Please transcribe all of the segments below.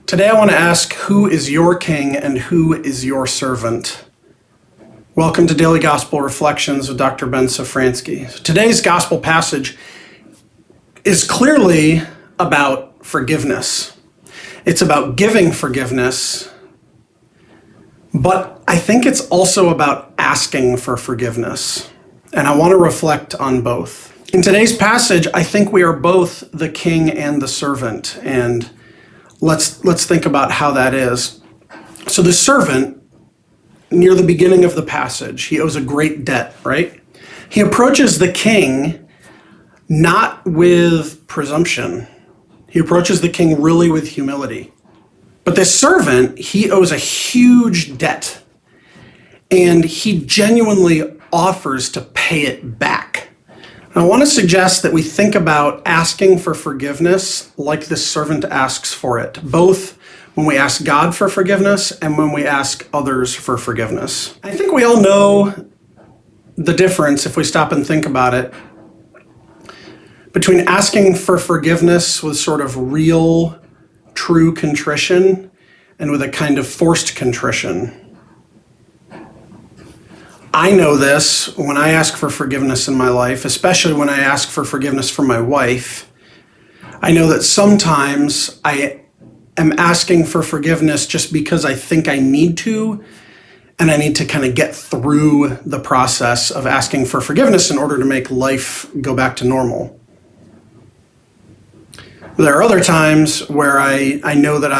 Today I want to ask, who is your king and who is your servant? Welcome to Daily Gospel Reflections with Dr. Ben Safransky. Today's gospel passage is clearly about forgiveness. It's about giving forgiveness, but I think it's also about asking for forgiveness. And I want to reflect on both. In today's passage, I think we are both the king and the servant, and let's think about how that is. So the servant, near the beginning of the passage, he owes a great debt, right? He approaches the king not with presumption. He approaches the king really with humility. But the servant, he owes a huge debt, and he genuinely offers to pay it back. I want to suggest that we think about asking for forgiveness like this servant asks for it, both when we ask God for forgiveness and when we ask others for forgiveness. I think we all know the difference, if we stop and think about it, between asking for forgiveness with sort of real, true contrition and with a kind of forced contrition. I know this when I ask for forgiveness in my life, especially when I ask for forgiveness from my wife. I know that sometimes I am asking for forgiveness just because I think I need to, and I need to kind of get through the process of asking for forgiveness in order to make life go back to normal. There are other times where I know that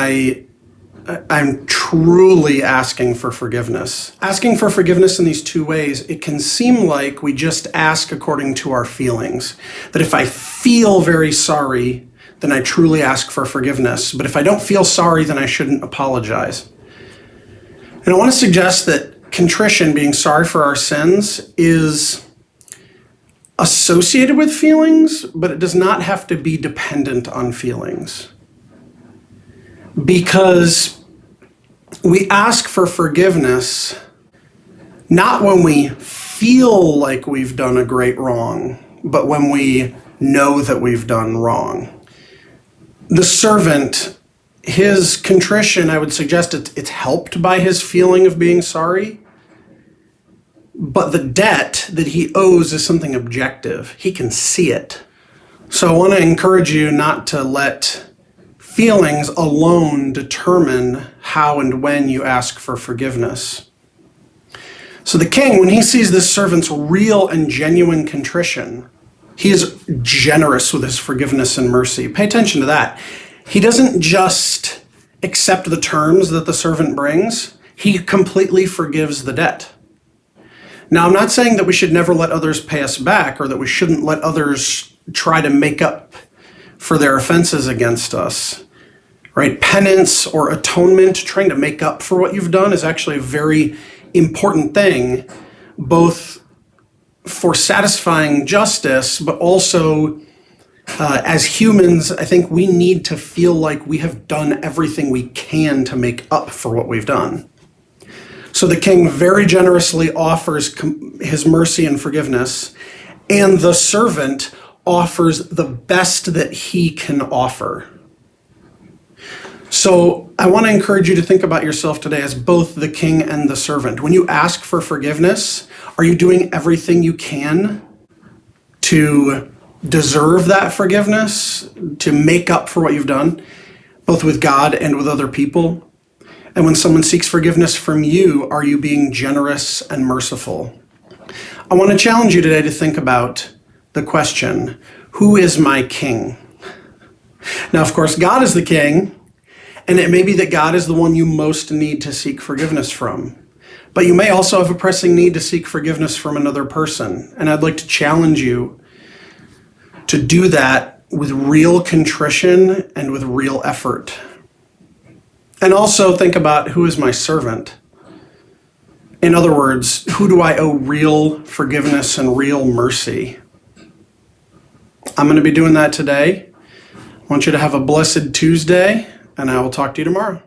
I'm truly asking for forgiveness. Asking for forgiveness in these two ways, it can seem like we just ask according to our feelings. That if I feel very sorry, then I truly ask for forgiveness. But if I don't feel sorry, then I shouldn't apologize. And I want to suggest that contrition, being sorry for our sins, is associated with feelings, but it does not have to be dependent on feelings. Because we ask for forgiveness not when we feel like we've done a great wrong, but when we know that we've done wrong. The servant, his contrition, I would suggest it's helped by his feeling of being sorry, but the debt that he owes is something objective. He can see it. So I want to encourage you not to let feelings alone determine how and when you ask for forgiveness. So the king, when he sees this servant's real and genuine contrition, he is generous with his forgiveness and mercy. Pay attention to that. He doesn't just accept the terms that the servant brings, he completely forgives the debt. Now, I'm not saying that we should never let others pay us back or that we shouldn't let others try to make up for their offenses against us. Right? Penance or atonement, trying to make up for what you've done, is actually a very important thing, both for satisfying justice, but also as humans, I think we need to feel like we have done everything we can to make up for what we've done. So the king very generously offers his mercy and forgiveness, and the servant offers the best that he can offer. So I want to encourage you to think about yourself today as both the king and the servant. When you ask for forgiveness, are you doing everything you can to deserve that forgiveness, to make up for what you've done, both with God and with other people? And when someone seeks forgiveness from you, are you being generous and merciful? I want to challenge you today to think about the question, who is my king? Now, of course, God is the king. And it may be that God is the one you most need to seek forgiveness from. But you may also have a pressing need to seek forgiveness from another person. And I'd like to challenge you to do that with real contrition and with real effort. And also think about, who is my servant? In other words, who do I owe real forgiveness and real mercy? I'm going to be doing that today. I want you to have a blessed Tuesday, and I will talk to you tomorrow.